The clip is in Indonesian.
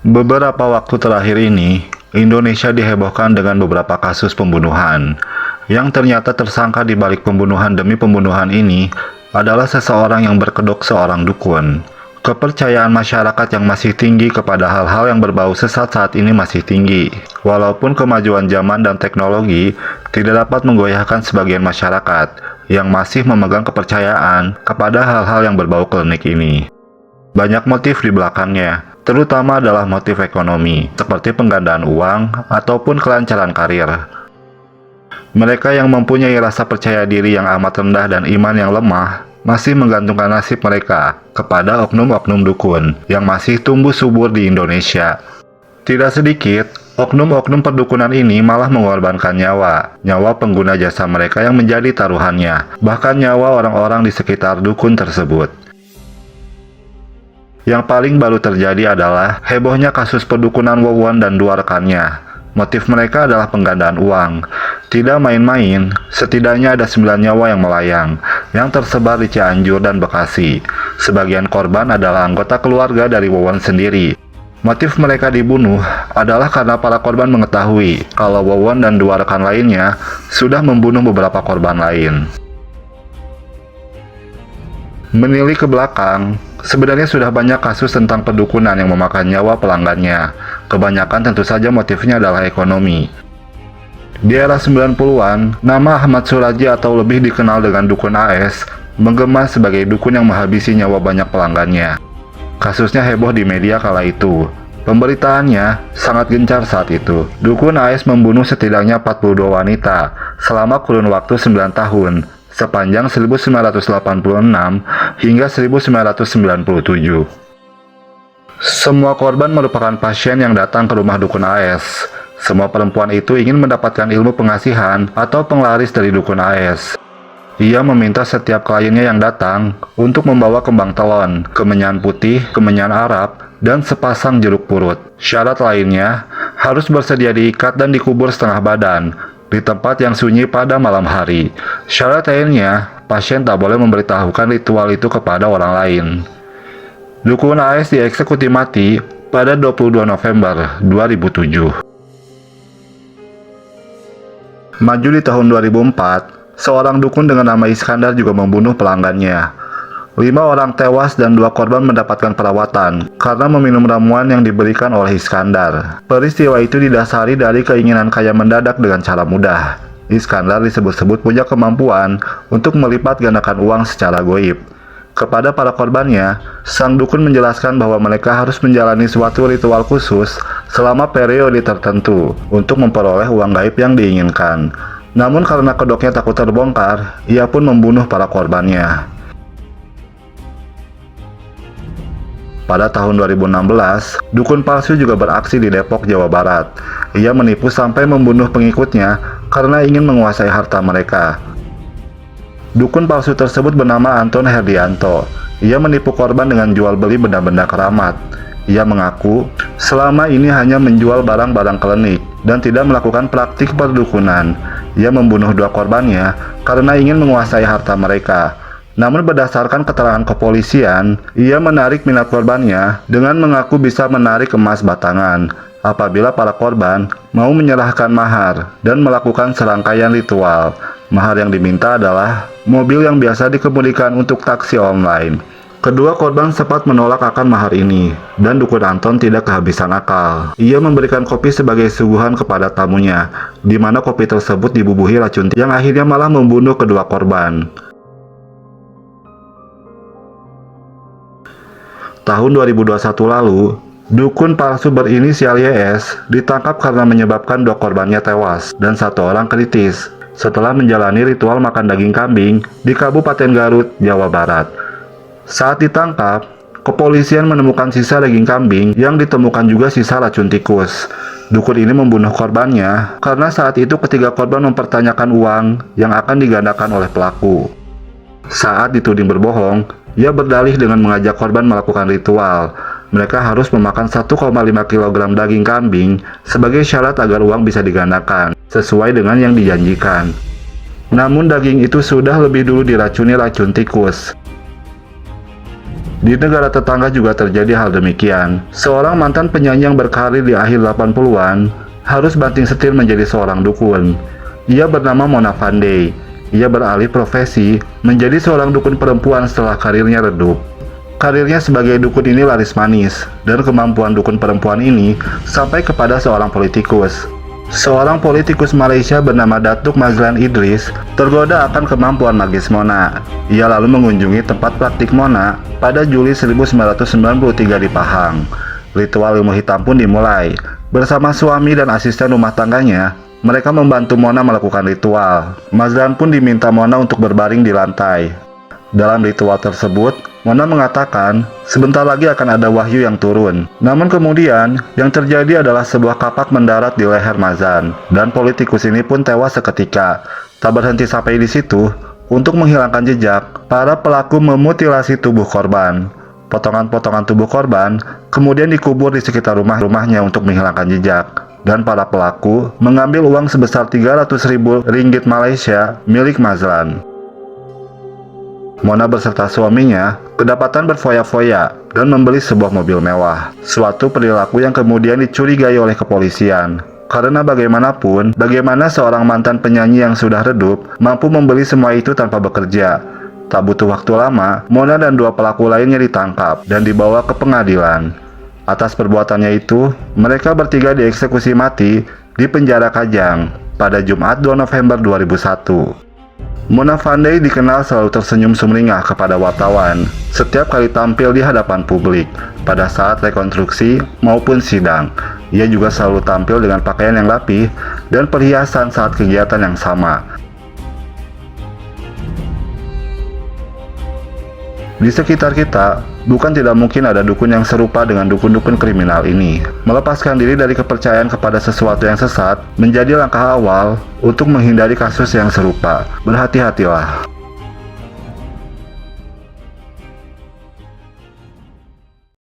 Beberapa waktu terakhir ini, Indonesia dihebohkan dengan beberapa kasus pembunuhan. Yang ternyata tersangka di balik pembunuhan demi pembunuhan ini adalah seseorang yang berkedok seorang dukun. Kepercayaan masyarakat yang masih tinggi kepada hal-hal yang berbau sesat saat ini masih tinggi. Walaupun kemajuan zaman dan teknologi tidak dapat menggoyahkan sebagian masyarakat yang masih memegang kepercayaan kepada hal-hal yang berbau klinik ini. Banyak motif di belakangnya, terutama adalah motif ekonomi, seperti penggandaan uang ataupun kelancaran karir. Mereka yang mempunyai rasa percaya diri yang amat rendah dan iman yang lemah, masih menggantungkan nasib mereka kepada oknum-oknum dukun yang masih tumbuh subur di Indonesia. Tidak sedikit, oknum-oknum perdukunan ini malah mengorbankan nyawa pengguna jasa mereka yang menjadi taruhannya, bahkan nyawa orang-orang di sekitar dukun tersebut. Yang paling baru terjadi adalah hebohnya kasus perdukunan Wawon dan dua rekannya. Motif mereka adalah penggandaan uang. Tidak main-main, setidaknya ada 9 nyawa yang melayang, yang tersebar di Cianjur dan Bekasi. Sebagian korban adalah anggota keluarga dari Wawon sendiri. Motif mereka dibunuh adalah karena para korban mengetahui kalau Wawon dan dua rekan lainnya sudah membunuh beberapa korban lain. Menilik ke belakang, sebenarnya sudah banyak kasus tentang perdukunan yang memakan nyawa pelanggannya. Kebanyakan tentu saja motifnya adalah ekonomi. Di era 90-an, nama Ahmad Suraji atau lebih dikenal dengan Dukun AS menggema sebagai dukun yang menghabisi nyawa banyak pelanggannya. Kasusnya heboh di media kala itu. Pemberitaannya sangat gencar saat itu. Dukun AS membunuh setidaknya 42 wanita selama kurun waktu 9 tahun, sepanjang 1986 hingga 1997. Semua korban merupakan pasien yang datang ke rumah dukun AS. Semua perempuan itu ingin mendapatkan ilmu pengasihan atau penglaris dari dukun AS. Ia meminta setiap kliennya yang datang untuk membawa kembang telon, kemenyan putih, kemenyan Arab, dan sepasang jeruk purut. Syarat lainnya harus bersedia diikat dan dikubur setengah badan di tempat yang sunyi pada malam hari. Syarat lainnya, pasien tak boleh memberitahukan ritual itu kepada orang lain. Dukun AS dieksekusi mati pada 22 November 2007. Maju di tahun 2004, seorang dukun dengan nama Iskandar juga membunuh pelanggannya. 5 orang tewas dan 2 korban mendapatkan perawatan karena meminum ramuan yang diberikan oleh Iskandar. Peristiwa itu didasari dari keinginan kaya mendadak dengan cara mudah. Iskandar disebut-sebut punya kemampuan untuk melipat gandakan uang secara goib. Kepada para korbannya, sang dukun menjelaskan bahwa mereka harus menjalani suatu ritual khusus selama periode tertentu untuk memperoleh uang gaib yang diinginkan. Namun karena kedoknya takut terbongkar, ia pun membunuh para korbannya. Pada tahun 2016, dukun palsu juga beraksi di Depok, Jawa Barat. Ia menipu sampai membunuh pengikutnya karena ingin menguasai harta mereka. Dukun palsu tersebut bernama Anton Herdianto. Ia menipu korban dengan jual beli benda-benda keramat. Ia mengaku selama ini hanya menjual barang-barang klinik dan tidak melakukan praktik perdukunan. Ia membunuh 2 korbannya karena ingin menguasai harta mereka. Namun berdasarkan keterangan kepolisian, ia menarik minat korbannya dengan mengaku bisa menarik emas batangan apabila para korban mau menyerahkan mahar dan melakukan serangkaian ritual. Mahar yang diminta adalah mobil yang biasa dikemudikan untuk taksi online. Kedua korban sempat menolak akan mahar ini, dan dukun Anton tidak kehabisan akal. Ia memberikan kopi sebagai suguhan kepada tamunya, di mana kopi tersebut dibubuhi racun yang akhirnya malah membunuh kedua korban. Tahun 2021 lalu, dukun palsu berinisial YS ditangkap karena menyebabkan 2 korbannya tewas dan 1 orang kritis setelah menjalani ritual makan daging kambing di Kabupaten Garut, Jawa Barat. Saat ditangkap, kepolisian menemukan sisa daging kambing yang ditemukan juga sisa racun tikus. Dukun ini membunuh korbannya karena saat itu ketiga korban mempertanyakan uang yang akan digandakan oleh pelaku. Saat dituding berbohong, ia berdalih dengan mengajak korban melakukan ritual. Mereka harus memakan 1,5 kg daging kambing sebagai syarat agar uang bisa digandakan, sesuai dengan yang dijanjikan. Namun daging itu sudah lebih dulu diracuni racun tikus. Di negara tetangga juga terjadi hal demikian. Seorang mantan penyanyi yang berkarir di akhir 80-an harus banting setir menjadi seorang dukun. Ia bernama Mona Fandey. Ia beralih profesi menjadi seorang dukun perempuan setelah karirnya redup. Karirnya sebagai dukun ini laris manis, dan kemampuan dukun perempuan ini sampai kepada seorang politikus. Seorang politikus Malaysia bernama Datuk Mazlan Idris tergoda akan kemampuan magis Mona. Ia lalu mengunjungi tempat praktik Mona pada Juli 1993 di Pahang. Ritual ilmu hitam pun dimulai. Bersama suami dan asisten rumah tangganya, mereka membantu Mona melakukan ritual. Mazlan pun diminta Mona untuk berbaring di lantai. Dalam ritual tersebut, Mona mengatakan sebentar lagi akan ada wahyu yang turun. Namun kemudian, yang terjadi adalah sebuah kapak mendarat di leher Mazlan, dan politikus ini pun tewas seketika. Tak berhenti sampai di situ, untuk menghilangkan jejak, para pelaku memutilasi tubuh korban. Potongan-potongan tubuh korban kemudian dikubur di sekitar rumahnya untuk menghilangkan jejak. Dan para pelaku mengambil uang sebesar 300.000 ringgit Malaysia milik Mazlan. Mona beserta suaminya kedapatan berfoya-foya dan membeli sebuah mobil mewah. Suatu perilaku yang kemudian dicurigai oleh kepolisian. Karena bagaimanapun, bagaimana seorang mantan penyanyi yang sudah redup mampu membeli semua itu tanpa bekerja? Tak butuh waktu lama, Mona dan dua pelaku lainnya ditangkap dan dibawa ke pengadilan. Atas perbuatannya itu, mereka bertiga dieksekusi mati di penjara Kajang pada Jumat 2 November 2001. Mona Fandey dikenal selalu tersenyum sumringah kepada wartawan setiap kali tampil di hadapan publik, pada saat rekonstruksi maupun sidang. Ia juga selalu tampil dengan pakaian yang rapih dan perhiasan saat kegiatan yang sama. Di sekitar kita, bukan tidak mungkin ada dukun yang serupa dengan dukun-dukun kriminal ini. Melepaskan diri dari kepercayaan kepada sesuatu yang sesat menjadi langkah awal untuk menghindari kasus yang serupa. Berhati-hatilah.